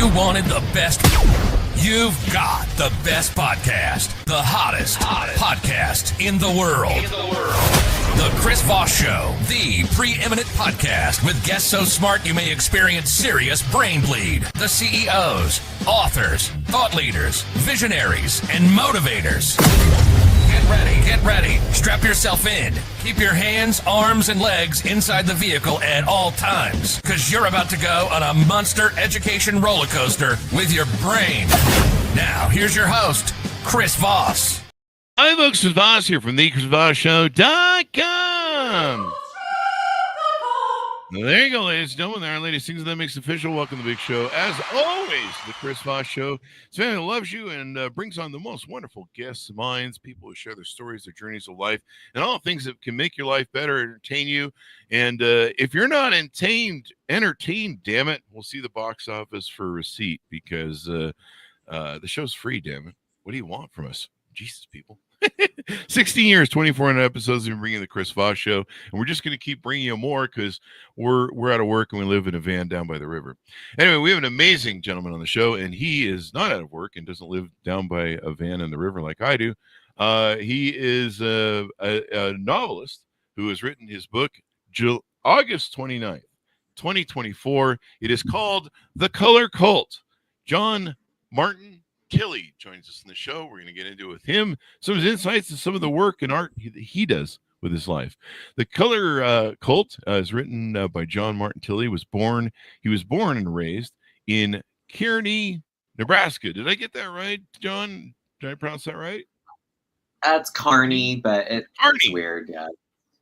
You wanted the best. You've got the best podcast. The hottest podcast in the world. The Chris Voss Show, the preeminent podcast with guests so smart you may experience serious brain bleed. The CEOs, authors, thought leaders, visionaries, and motivators. Get ready. Strap yourself in. Keep your hands, arms, and legs inside the vehicle at all times, because you're about to go on a monster education roller coaster with your brain. Now, here's your host, Chris Voss. Hi, folks. Chris Voss here from the ChrisVossShow.com. There you go, ladies and gentlemen. There are ladies, things that makes official. Welcome to the big show. As always, the Chris Voss Show. It's a family that loves you and brings on the most wonderful guests, minds, people who share their stories, their journeys of life, and all the things that can make your life better, entertain you. And if you're not entertained, damn it, we'll see the box office for a receipt, because the show's free, damn it. What do you want from us? Jesus, people. 16 years, 2,400 episodes, we've been bringing the Chris Voss Show, and we're just going to keep bringing you more because we're out of work and we live in a van down by the river. Anyway, we have an amazing gentleman on the show, and he is not out of work and doesn't live down by a van in the river like I do. He is a novelist who has written his book August 29th, 2024. It is called The Color Cult. John Martin Tilley joins us in the show. We're going to get into it with him, some of his insights and some of the work and art he does with his life. The Color Cult is written by John Martin Tilley. He was born and raised in Kearney, Nebraska. Did I get that right, John? Did I pronounce that right? That's Kearney, but it's weird. Yeah.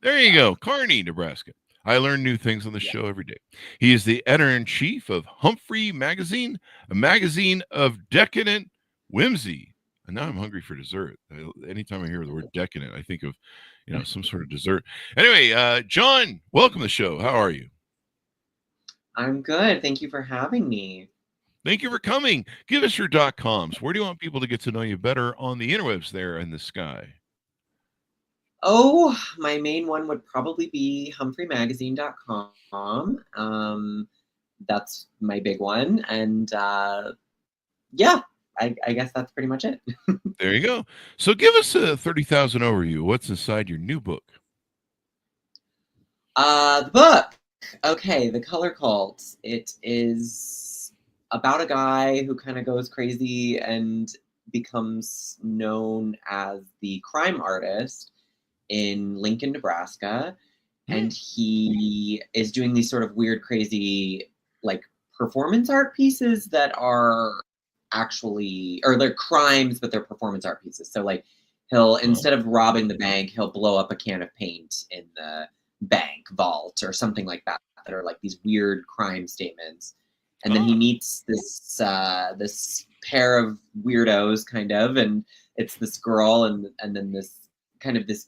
There you go. Kearney, Nebraska. I learn new things on the show every day. He is the editor-in-chief of Humphrey Magazine, a magazine of decadent whimsy. And now I'm hungry for dessert. Anytime I hear the word decadent, I think of, some sort of dessert. Anyway, John, welcome to the show. How are you? I'm good. Thank you for having me. Thank you for coming. Give us your .coms. Where do you want people to get to know you better on the interwebs there in the sky? Oh, my main one would probably be humphrey.magazine.com. That's my big one. And I guess that's pretty much it. There you go. So give us a 30,000 overview. What's inside your new book? The book. Okay, The Color Cult. It is about a guy who kind of goes crazy and becomes known as the crime artist in Lincoln, Nebraska. And he is doing these sort of weird, crazy, like performance art pieces that are actually, or they're crimes, but they're performance art pieces. So like he'll, instead of robbing the bank, he'll blow up a can of paint in the bank vault or something like that are like these weird crime statements. And then he meets this this pair of weirdos kind of, and it's this girl and then this kind of this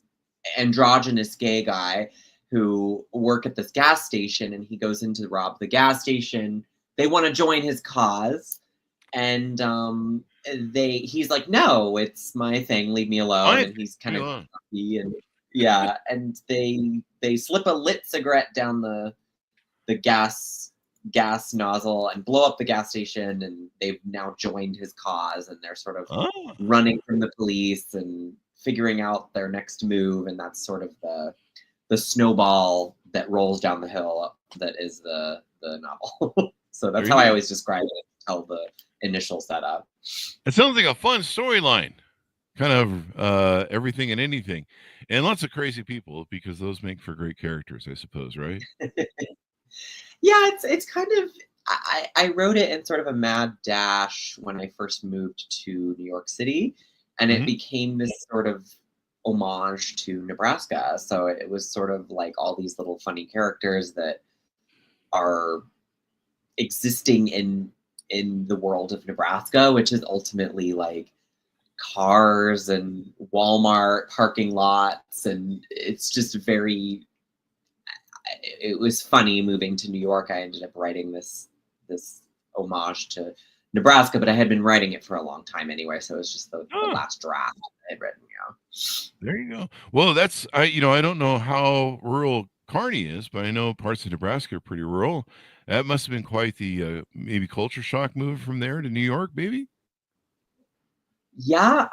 androgynous gay guy who work at this gas station, and he goes in to rob the gas station. They want to join his cause, and he's like, no, it's my thing, leave me alone. And he's kind of happy, and and they slip a lit cigarette down the gas nozzle and blow up the gas station, and they've now joined his cause, and they're sort of running from the police and figuring out their next move. And that's sort of the snowball that rolls down the hill that is the novel. So that's how I always describe it, tell the initial setup. It sounds like a fun storyline, kind of everything and anything, and lots of crazy people, because those make for great characters, I suppose, right? Yeah, it's kind of, I wrote it in sort of a mad dash when I first moved to New York City, and it became this sort of homage to Nebraska. So it was sort of like all these little funny characters that are existing in the world of Nebraska, which is ultimately like cars and Walmart parking lots, and it's just it was funny moving to New York. I ended up writing this homage to Nebraska, but I had been writing it for a long time anyway, so it was just the last draft I had written. There you go. Well, that's I don't know how rural Kearney is, but I know parts of Nebraska are pretty rural, That must have been quite the maybe culture shock move from there to New York, maybe. Yeah,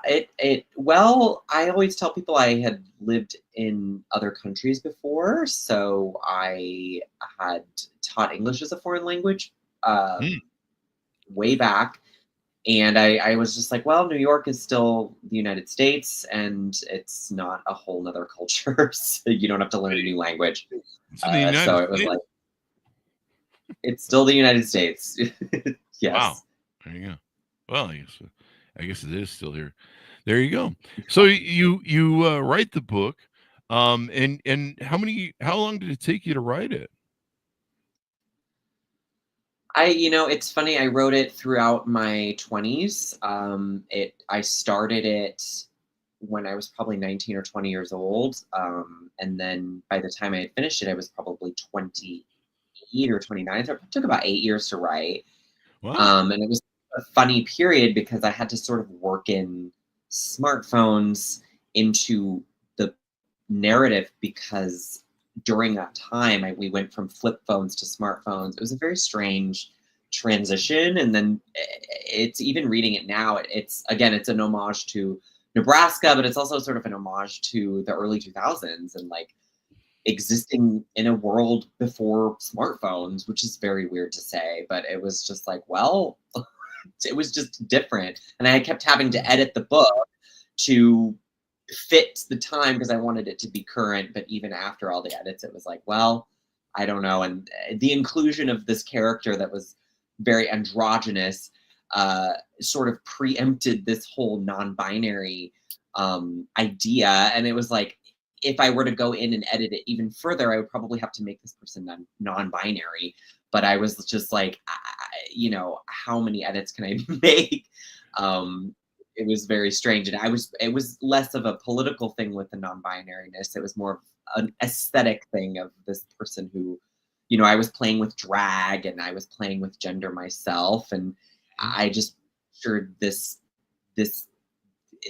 well, I always tell people I had lived in other countries before, so I had taught English as a foreign language Mm. way back. And I was just like, well, New York is still the United States, and it's not a whole nother culture, so you don't have to learn a new language. It's in the United So it was States. like, it's still the United States. Wow. Yes. There you go. Well, I guess it is still here. There you go. So you write the book, and how long did it take you to write it? It's funny. I wrote it throughout my 20s. I started it when I was probably 19 or 20 years old. And then by the time I had finished it, I was probably 28 or 29. So it took about 8 years to write. Wow. And it was a funny period because I had to sort of work in smartphones into the narrative because during that time we went from flip phones to smartphones. It was a very strange transition, and then it's even reading it now, it's again, it's an homage to Nebraska, but it's also sort of an homage to the early 2000s and like existing in a world before smartphones, which is very weird to say, but it was just like, well, it was just different. And I kept having to edit the book to fit the time because I wanted it to be current. But even after all the edits, it was like, well, I don't know. And the inclusion of this character that was very androgynous sort of preempted this whole non-binary idea. And it was like, if I were to go in and edit it even further, I would probably have to make this person non-binary. But I was just like, how many edits can I make? It was very strange. And it was less of a political thing with the non-binariness. It was more of an aesthetic thing of this person who, I was playing with drag and I was playing with gender myself. And I just pictured this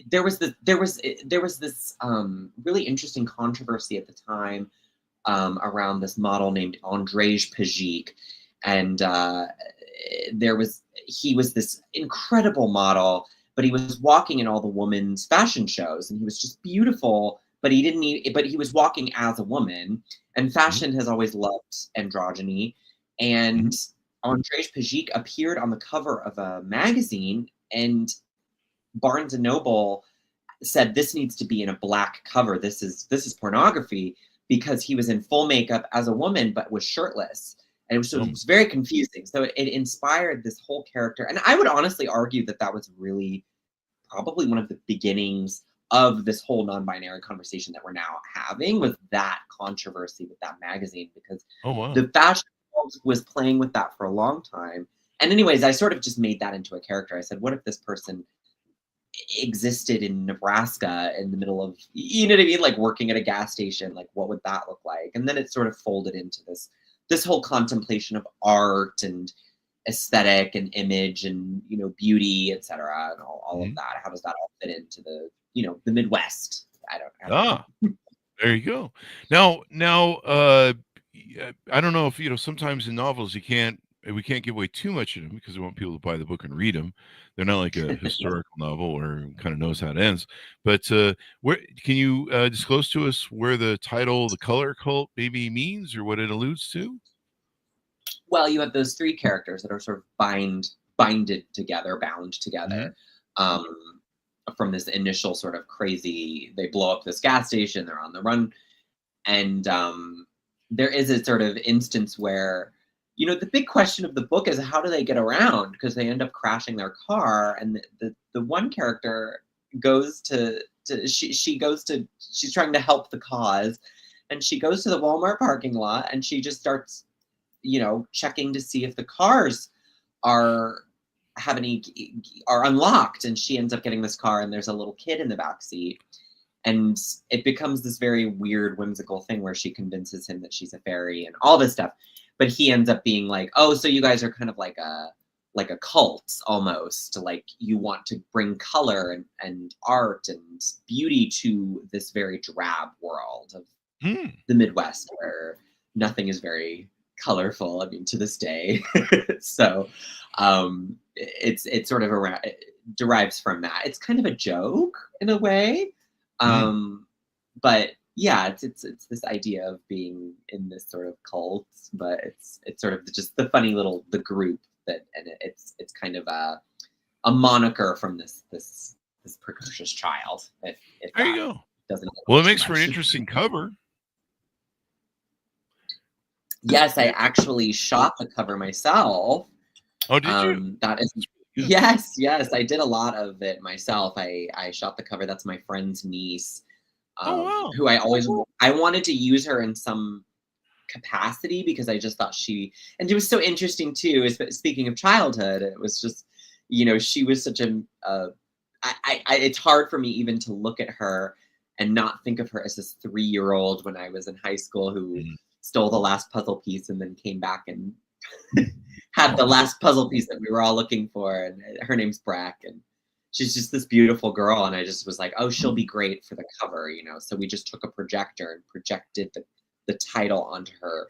there was this really interesting controversy at the time around this model named Andrzej Pajic, and he was this incredible model, but he was walking in all the women's fashion shows, and he was just beautiful. But he was walking as a woman, and fashion has always loved androgyny. And Andrzej Pajic appeared on the cover of a magazine, and Barnes and Noble said this needs to be in a black cover. This is pornography, because he was in full makeup as a woman but was shirtless. And it was very confusing. So it inspired this whole character. And I would honestly argue that was really probably one of the beginnings of this whole non-binary conversation that we're now having, with that controversy with that magazine, because the fashion world was playing with that for a long time. And anyways, I sort of just made that into a character. I said, what if this person existed in Nebraska in the middle of, you know what I mean, like working at a gas station? Like, what would that look like? And then it sort of folded into this whole contemplation of art and aesthetic and image and, beauty, etc., and all of that. How does that all fit into the Midwest? I don't know. There you go. Now, I don't know if sometimes in novels we can't give away too much of them because we want people to buy the book and read them. They're not like a historical novel or kind of knows how it ends. But where can you disclose to us where the title, The Color Cult, maybe means, or what it alludes to? Well, you have those three characters that are sort of bound together, from this initial sort of crazy, they blow up this gas station, they're on the run. And there is a sort of instance where, the big question of the book is, how do they get around? Because they end up crashing their car. And the one character goes to she's trying to help the cause. And she goes to the Walmart parking lot and she just starts, checking to see if the cars are unlocked. And she ends up getting this car and there's a little kid in the back seat. And it becomes this very weird, whimsical thing where she convinces him that she's a fairy and all this stuff. But he ends up being like, oh, so you guys are kind of like a cult almost. Like, you want to bring color and art and beauty to this very drab world of the Midwest, where nothing is very colorful. I mean, to this day. So it's sort of around, it derives from that. It's kind of a joke in a way. But yeah, it's this idea of being in this sort of cult, but it's sort of just the funny little the group that, and it's kind of a moniker from this precocious child. If There you go. Doesn't Well, it makes for an interesting cover. Yes, I actually shot the cover myself. Oh, did you? That is, yes, I did a lot of it myself. I shot the cover. That's my friend's niece. Wow. Who I wanted to use her in some capacity because I just thought and it was so interesting too. Speaking of childhood, it was just, she was such it's hard for me even to look at her and not think of her as this 3-year-old when I was in high school who stole the last puzzle piece and then came back and had the last puzzle piece that we were all looking for. And her name's Brack, and she's just this beautiful girl. And I just was like, oh, she'll be great for the cover, So we just took a projector and projected the title onto her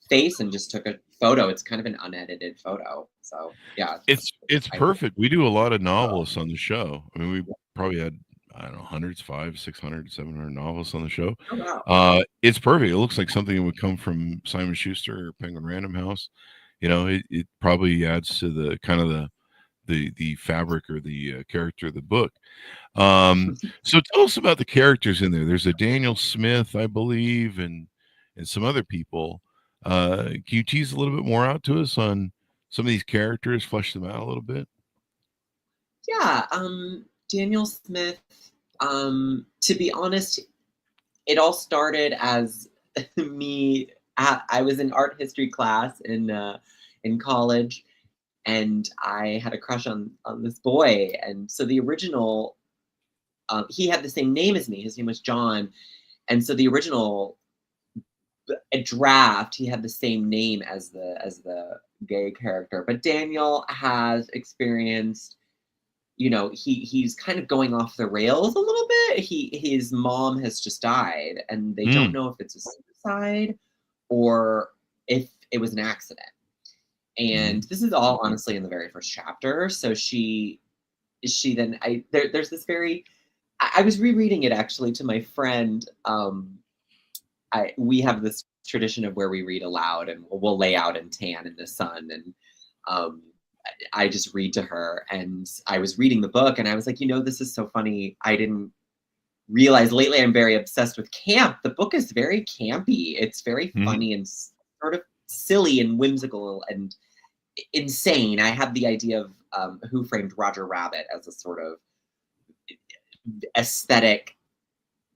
face and just took a photo. It's kind of an unedited photo. So yeah. It's perfect. We do a lot of novelists on the show. I mean, we probably had, I don't know, hundreds, 500, 600, 700 novelists on the show. Oh, wow. It's perfect. It looks like something that would come from Simon Schuster or Penguin Random House. It probably adds to the kind of the fabric or the character of the book. So tell us about the characters in there. There's a Daniel Smith, I believe, and some other people. Can you tease a little bit more out to us on some of these characters, flesh them out a little bit? Yeah, Daniel Smith, to be honest, it all started as me. I was in art history class in college, and I had a crush on this boy. And so the original, he had the same name as me. His name was John. And so the original draft, he had the same name as the gay character. But Daniel has experienced, he's kind of going off the rails a little bit. His mom has just died, and they don't know if it's a suicide or if it was an accident. And this is all honestly in the very first chapter. So there's this I was rereading it actually to my friend. We have this tradition of where we read aloud, and we'll lay out and tan in the sun. And I just read to her, and I was reading the book, and I was like, this is so funny. I didn't realize lately I'm very obsessed with camp. The book is very campy. It's very funny and sort of silly and whimsical and insane. I had the idea of Who Framed Roger Rabbit as a sort of aesthetic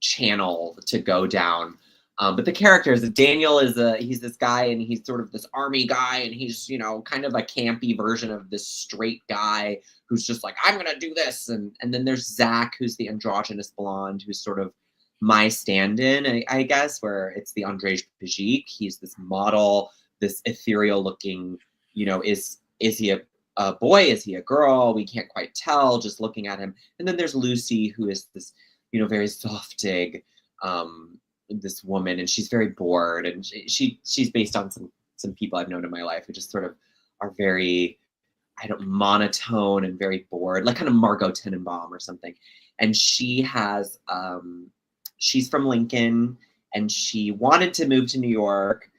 channel to go down. But the characters, Daniel he's this guy, and he's sort of this army guy, and he's, kind of a campy version of this straight guy who's just like, I'm going to do this. And then there's Zach, who's the androgynous blonde, who's sort of my stand-in, I guess, where it's the Andrzej Pajik. He's this model, this ethereal looking, is he a boy? Is he a girl? We can't quite tell just looking at him. And then there's Lucy, who is this, very softig, this woman, and she's very bored, and she's based on some people I've known in my life who just sort of are very, monotone and very bored, like kind of Margot Tenenbaum or something. And she has, she's from Lincoln, and she wanted to move to New York,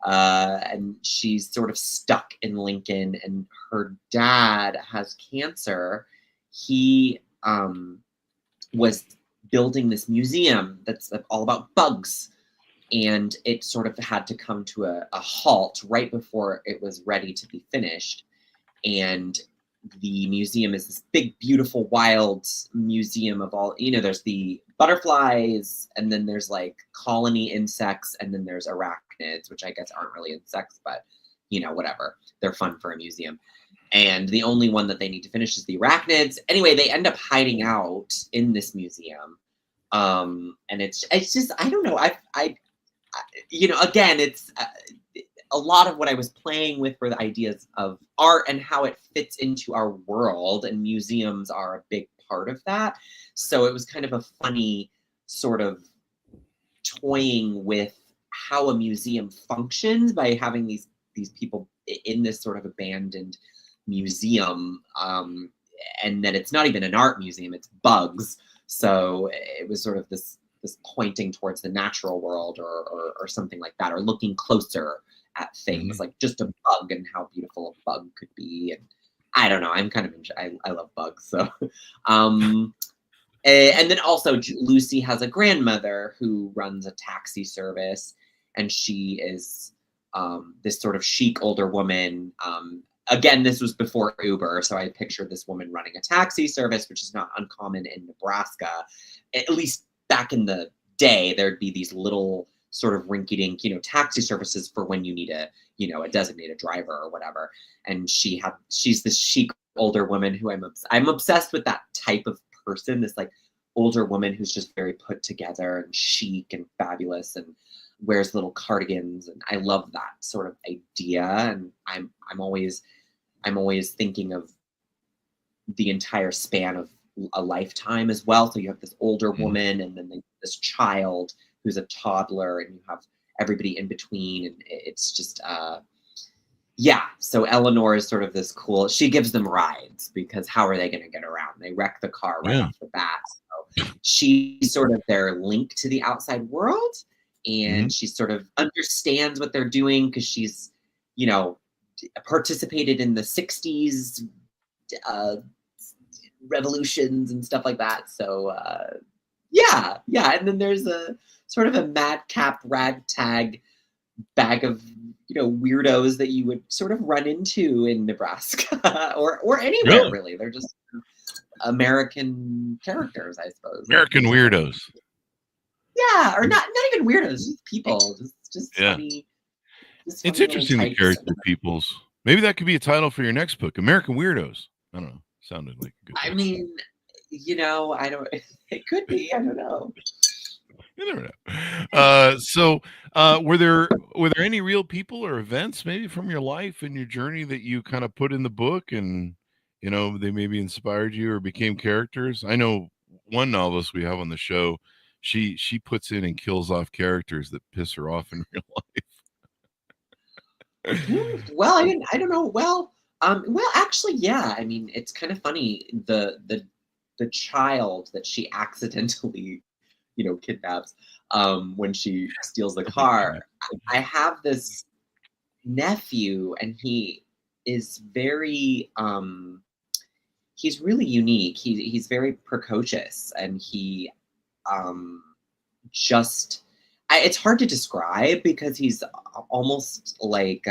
and she's sort of stuck in Lincoln, and her dad has cancer. He was building this museum that's all about bugs, and it sort of had to come to a halt right before it was ready to be finished. And the museum is this big, beautiful, wild museum of all, there's the butterflies, and then there's like colony insects, and then there's arachnids, which I guess aren't really insects, but whatever, they're fun for a museum. And the only one that they need to finish is the arachnids. Anyway, they end up hiding out in this museum. And it's just, I don't know. Again, it's a lot of what I was playing with were the ideas of art and how it fits into our world, and museums are a big part of that. So it was kind of a funny sort of toying with how a museum functions by having these these people in this sort of abandoned museum, and that it's not even an art museum, it's bugs. So it was sort of this pointing towards the natural world or something like that, or looking closer at things, like just a bug and how beautiful a bug could be. And I don't know, I'm kind of I love bugs. So and then also Lucy has a grandmother who runs a taxi service, and she is this sort of chic older woman. Again, this was before Uber, so I pictured this woman running a taxi service, which is not uncommon in Nebraska. At least back in the day, there'd be these little sort of rinky-dink, taxi services for when you need a designated driver or whatever. And she's this chic older woman who I'm obsessed with that type of person, this like older woman who's just very put together and chic and fabulous and wears little cardigans. And I love that sort of idea. And I'm always thinking of the entire span of a lifetime as well. So you have this older woman, and then this child who's a toddler, and you have everybody in between. And it's just, so Eleanor is sort of this cool, she gives them rides because how are they going to get around? They wreck the car right off the bat. So she's sort of their link to the outside world, and she sort of understands what they're doing because she's, participated in the 60s revolutions and stuff like that. So and then there's a sort of a madcap ragtag bag of weirdos that you would sort of run into in Nebraska or anywhere really. They're just American characters, I suppose. American weirdos. Yeah, or not even weirdos, just people, just funny. It's interesting, the character peoples. Maybe that could be a title for your next book, American Weirdos. I don't know. Sounded like a good I mean, I don't. It could be. I don't know. You never know. So, were there any real people or events maybe from your life and your journey that you kind of put in the book, and they maybe inspired you or became characters? I know one novelist we have on the show. She puts in and kills off characters that piss her off in real life. Well, I don't know. Well, actually, yeah. I mean, it's kind of funny. The child that she accidentally, kidnaps when she steals the car. I have this nephew, and he is very he's really unique. He's very precocious, and he it's hard to describe because he's almost like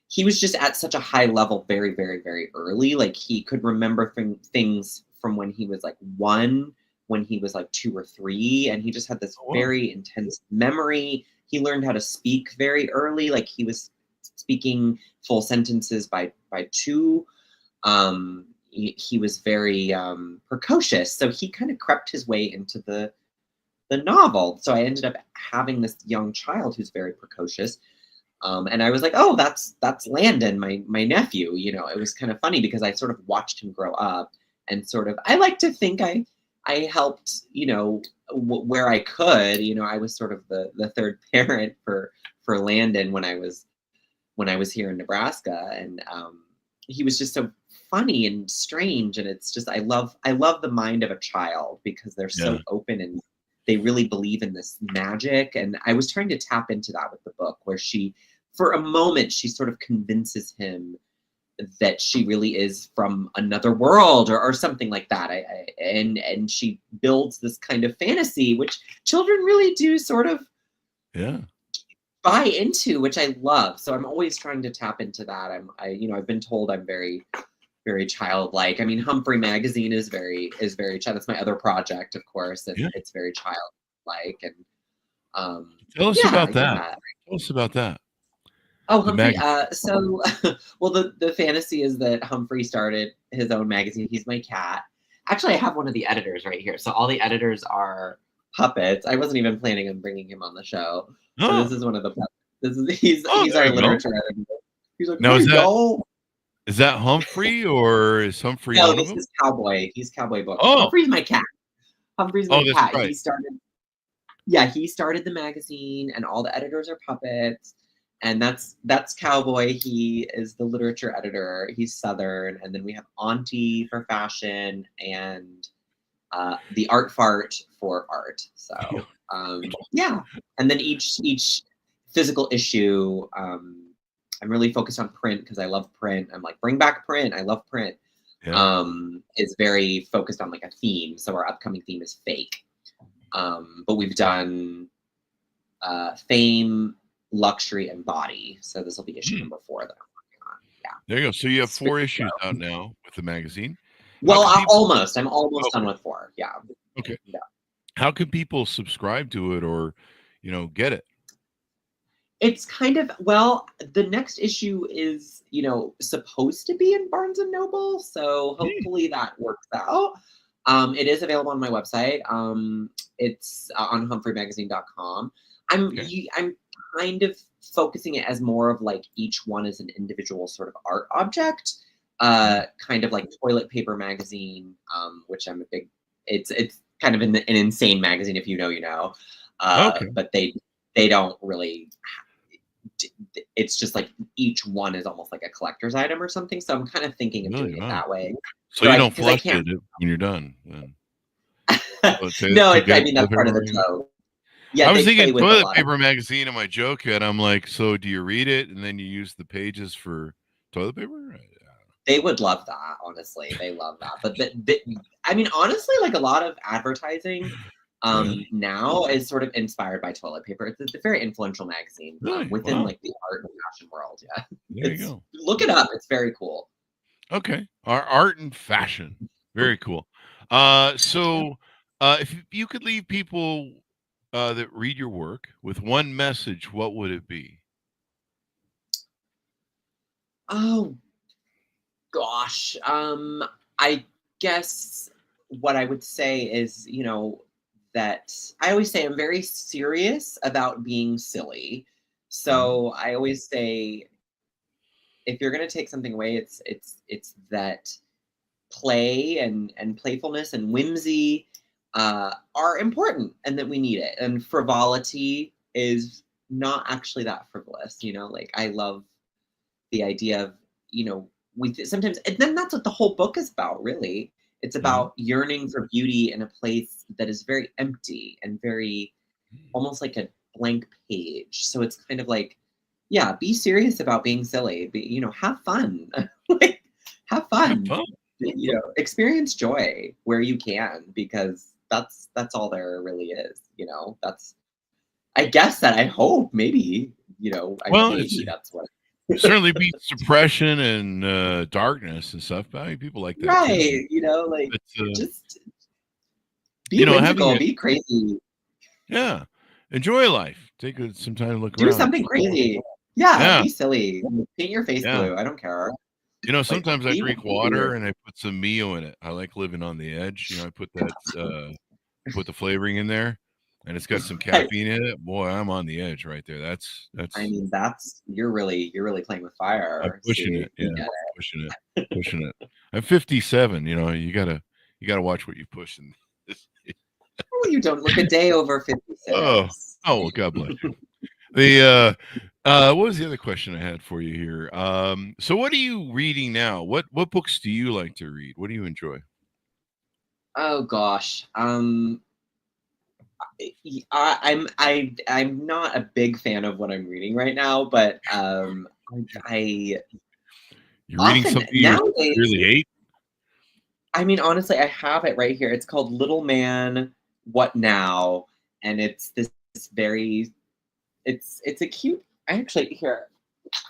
he was just at such a high level very, very, very early. Like he could remember things from when he was like 1, when he was like 2 or 3, and he just had this very intense memory. He learned how to speak very early. Like he was speaking full sentences by 2. He was very precocious, so he kind of crept his way into the novel. So I ended up having this young child who's very precocious. And I was like, oh, that's Landon, my nephew. It was kind of funny because I sort of watched him grow up, and sort of, I like to think I helped, where I could. I was sort of the third parent for Landon when I was here in Nebraska. And he was just so funny and strange. And it's just, I love the mind of a child because they're so open and they really believe in this magic. And I was trying to tap into that with the book, where for a moment, she sort of convinces him that she really is from another world or something like that. And she builds this kind of fantasy, which children really do sort of buy into, which I love. So I'm always trying to tap into that. I've been told I'm very, very childlike. I mean, Humphrey magazine is very child. That's my other project, of course, and it's very childlike. And tell us about that. Tell us about that. Oh, Humphrey. So, well, the fantasy is that Humphrey started his own magazine. He's my cat. Actually, I have one of the editors right here. So all the editors are puppets. I wasn't even planning on bringing him on the show. So this is one of the puppets. He's our literature editor. He's like, no, is that Humphrey, or is Humphrey? No, this is Cowboy. He's Cowboy Book. Oh, Humphrey's my cat. Humphrey's my cat. Right. He started the magazine, and all the editors are puppets. And that's Cowboy. He is the literature editor. He's Southern. And then we have Auntie for fashion and the Art Fart for art. So yeah. And then each physical issue, I'm really focused on print because I love print. I'm like, bring back print. I love print. Yeah. Is very focused on like a theme. So our upcoming theme is fake. But we've done fame, luxury, and body. So this will be issue number 4 that I'm working on. Yeah. There you go. So you have 4 issues out now with the magazine. Well, I'm almost done with 4. Yeah. Okay. Yeah. How can people subscribe to it or, get it? It's kind of, well, the next issue is, supposed to be in Barnes and Noble. So hopefully that works out. It is available on my website. It's on humphrey.magazine.com. I'm kind of focusing it as more of like each one is an individual sort of art object, kind of like Toilet Paper Magazine, which I'm a big. It's kind of an insane magazine if you know, you know. But they don't really. It's just like each one is almost like a collector's item or something. So I'm kind of thinking of doing it that way. So you don't flush it when you're done. Then. No, I mean that's part of the joke. Yeah, I was thinking Toilet Paper Magazine in my joke head. I'm like, so do you read it and then you use the pages for toilet paper? They would love that, honestly. They love that. But I mean, honestly, like a lot of advertising now is sort of inspired by toilet paper. It's a very influential magazine within like the art and fashion world. Yeah. There you go. Look it up. It's very cool. Okay. Our art and fashion. Very cool. So if you could leave people that read your work with one message, what would it be? Oh gosh. I guess what I would say is, that I always say I'm very serious about being silly. So I always say, if you're going to take something away, it's that play and playfulness and whimsy are important and that we need it. And frivolity is not actually that frivolous, like I love the idea of, we sometimes, and then that's what the whole book is about, really. It's about yearning for beauty in a place that is very empty and very almost like a blank page. So it's kind of like, yeah, be serious about being silly. Have fun. Like, have fun. Experience joy where you can, because that's all there really is. That's, I guess that I hope maybe, that's what. Certainly beats depression and darkness and stuff. I mean, people like that. Right. Just be whimsical, be crazy. Yeah. Enjoy life. Take some time to look around. Do something crazy. Yeah. Be silly. Paint your face blue. I don't care. Sometimes I drink water and I put some Mio in it. I like living on the edge. I put that, put the flavoring in there. And it's got some caffeine in it. Boy, I'm on the edge right there. That's. I mean, you're really playing with fire. I'm pushing it. Yeah, pushing it. I'm 57. You gotta watch what you push. Oh, you don't look a day over 56. Oh, well, God bless you. The what was the other question I had for you here? So what are you reading now? What books do you like to read? What do you enjoy? Oh gosh. I'm not a big fan of what I'm reading right now, but you're reading something you really hate? I mean, honestly, I have it right here. It's called Little Man, What Now? And it's this very, it's a cute, here,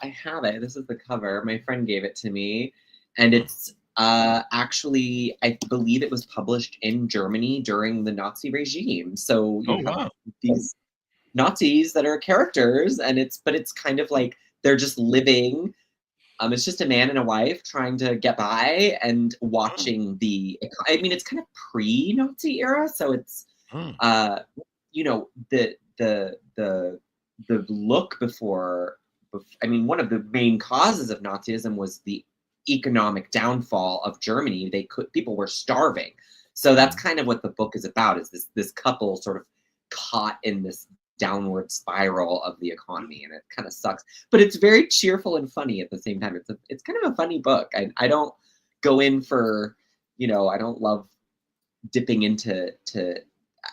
I have it. This is the cover. My friend gave it to me. And it's actually, I believe it was published in Germany during the Nazi regime. So you have these Nazis that are characters, and it's kind of like they're just living. It's just a man and a wife trying to get by and watching it's kind of pre-Nazi era. So it's, the look before, one of the main causes of Nazism was the economic downfall of Germany. People were starving. So that's kind of what the book is about, is this couple sort of caught in this downward spiral of the economy, and it kind of sucks. But it's very cheerful and funny at the same time. It's kind of a funny book. I don't go in for, I don't love dipping into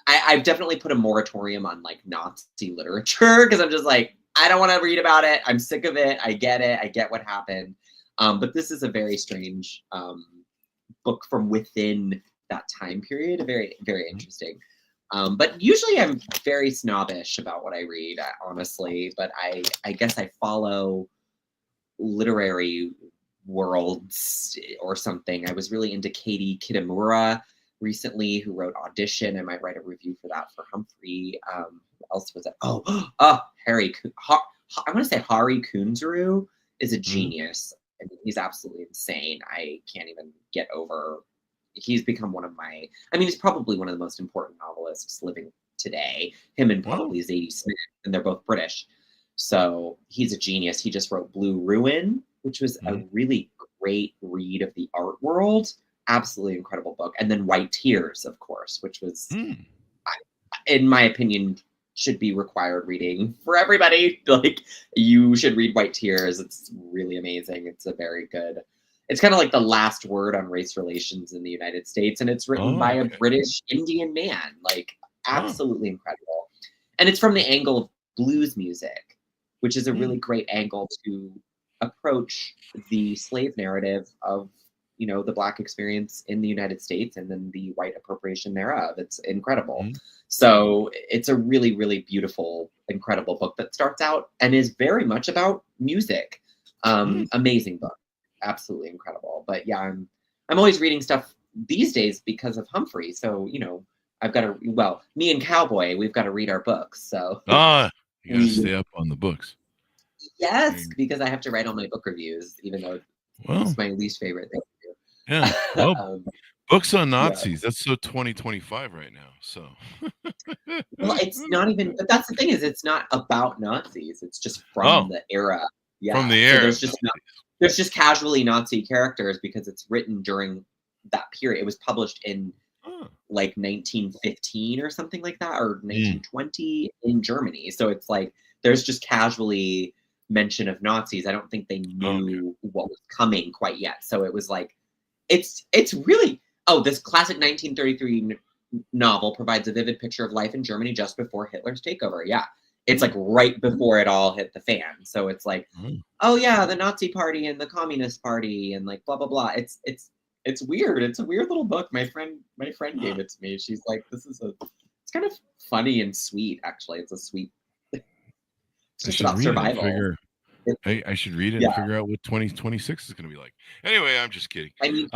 I've definitely put a moratorium on like Nazi literature because I'm just like, I don't want to read about it. I'm sick of it. I get it. I get what happened. But this is a very strange book from within that time period. Very, very interesting. But usually I'm very snobbish about what I read, honestly. But I guess I follow literary worlds or something. I was really into Katie Kitamura recently, who wrote Audition. I might write a review for that for Humphrey. Who else was it? Harry. I want to say Hari Kunzru is a genius. I mean, he's absolutely insane. I can't even get over. He's become one of my. I mean, he's probably one of the most important novelists living today. Him and probably Zadie Smith, and they're both British. So he's a genius. He just wrote Blue Ruin, which was a really great read of the art world. Absolutely incredible book. And then White Tears, of course, which was, in my opinion, should be required reading for everybody. Like, you should read White Tears. It's really amazing. It's a very good, it's kind of like the last word on race relations in the United States. And it's written by a British Indian man, like absolutely incredible. And it's from the angle of blues music, which is a really great angle to approach the slave narrative of, the Black experience in the United States and then the white appropriation thereof. It's incredible. So it's a really, really beautiful, incredible book that starts out and is very much about music. Amazing book. Absolutely incredible. But yeah, I'm always reading stuff these days because of Humphrey. So, I've got to, me and Cowboy, we've got to read our books. So you got to stay up on the books. Yes, because I have to write all my book reviews, even though it's my least favorite thing to do. Yeah. Well, books on Nazis, that's so 2025 right now. So well, it's not even, but that's the thing, is it's not about Nazis. It's just from the era. Yeah. From the era. So there's just casually Nazi characters because it's written during that period. It was published in like 1915 or something like that, or 1920 in Germany. So it's like there's just casually mention of Nazis. I don't think they knew what was coming quite yet. So it was like, it's really, this classic 1933 novel provides a vivid picture of life in Germany just before Hitler's takeover. Yeah. It's like right before it all hit the fan. So it's like, the Nazi party and the Communist Party and like blah, blah, blah. It's weird. It's a weird little book. My friend gave it to me. She's like, it's kind of funny and sweet, actually. It's a sweet, it's just about survival. I should read it and figure out what 2026 is going to be like. Anyway, I'm just kidding. I mean,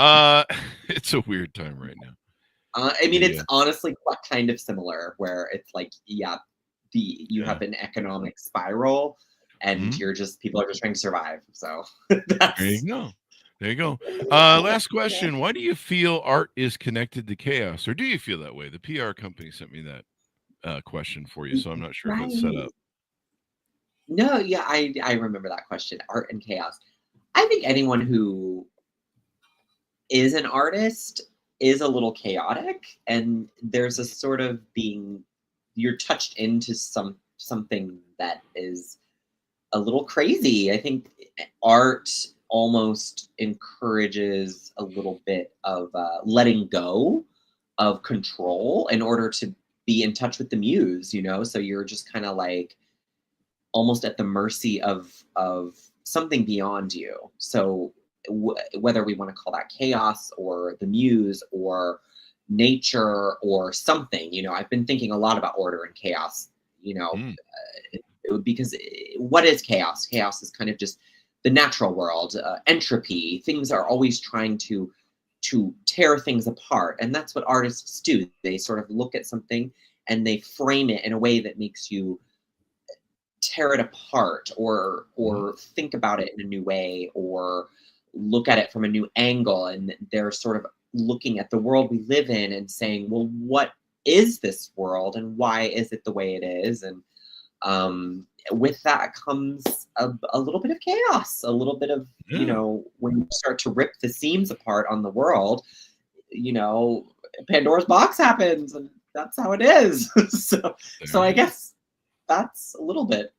it's a weird time right now. It's honestly kind of similar, where it's like, you have an economic spiral, and people are just trying to survive. So there you go. Last question: why do you feel art is connected to chaos, or do you feel that way? The PR company sent me that question for you, so I'm not sure if it's set up. No, I remember that question. Art and chaos. I think anyone who is an artist is a little chaotic, and there's a sort of you're touched into something that is a little crazy. I think art almost encourages a little bit of letting go of control in order to be in touch with the muse, so you're just kind of like almost at the mercy of something beyond you. So whether we want to call that chaos or the muse or nature or something, I've been thinking a lot about order and chaos, because what is chaos? Chaos is kind of just the natural world, entropy. Things are always trying to tear things apart. And that's what artists do. They sort of look at something and they frame it in a way that makes you tear it apart or think about it in a new way or look at it from a new angle. And they're sort of looking at the world we live in and saying, well, what is this world and why is it the way it is? And with that comes a little bit of chaos, a little bit of, when you start to rip the seams apart on the world, Pandora's box happens, and that's how it is. So I guess that's a little bit.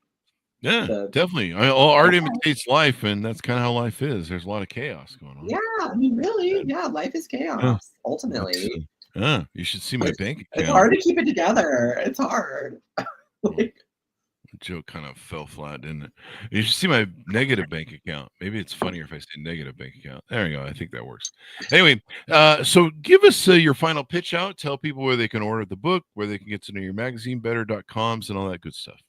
Yeah, definitely. Art imitates life, and that's kind of how life is. There's a lot of chaos going on. Yeah, I mean, really, yeah, life is chaos, ultimately. You should see my bank account. It's hard to keep it together. It's hard. Joke kind of fell flat, didn't it? You should see my negative bank account. Maybe it's funnier if I say negative bank account. There you go. I think that works. Anyway, so give us your final pitch out. Tell people where they can order the book, where they can get to know your magazine better.coms and all that good stuff.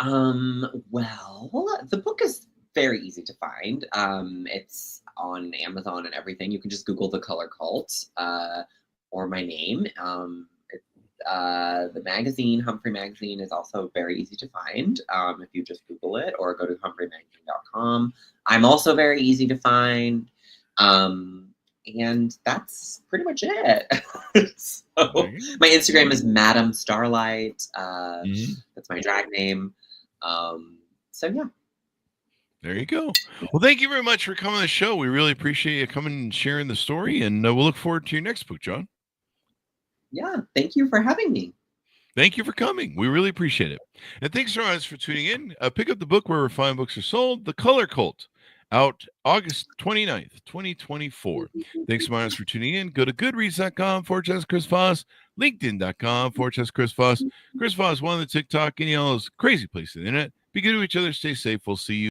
Well, the book is very easy to find. It's on Amazon and everything. You can just Google The Color Cult, or my name. The magazine, Humphrey Magazine, is also very easy to find if you just Google it or go to humphrey.com. I'm also very easy to find. And that's pretty much it. So my Instagram is Madam Starlight. That's my drag name. So yeah. There you go. Well, thank you very much for coming on the show. We really appreciate you coming and sharing the story, and we'll look forward to your next book, John. Yeah, thank you for having me. Thank you for coming. We really appreciate it. And thanks to our audience for tuning in. Pick up the book wherever fine books are sold, The Color Cult, out August 29th, 2024. Thanks to my audience for tuning in. Go to goodreads.com/Chris Voss, linkedin.com/Chris Voss. Chris Voss, one of the TikTok, any of those crazy places on the internet. Be good to each other. Stay safe. We'll see you.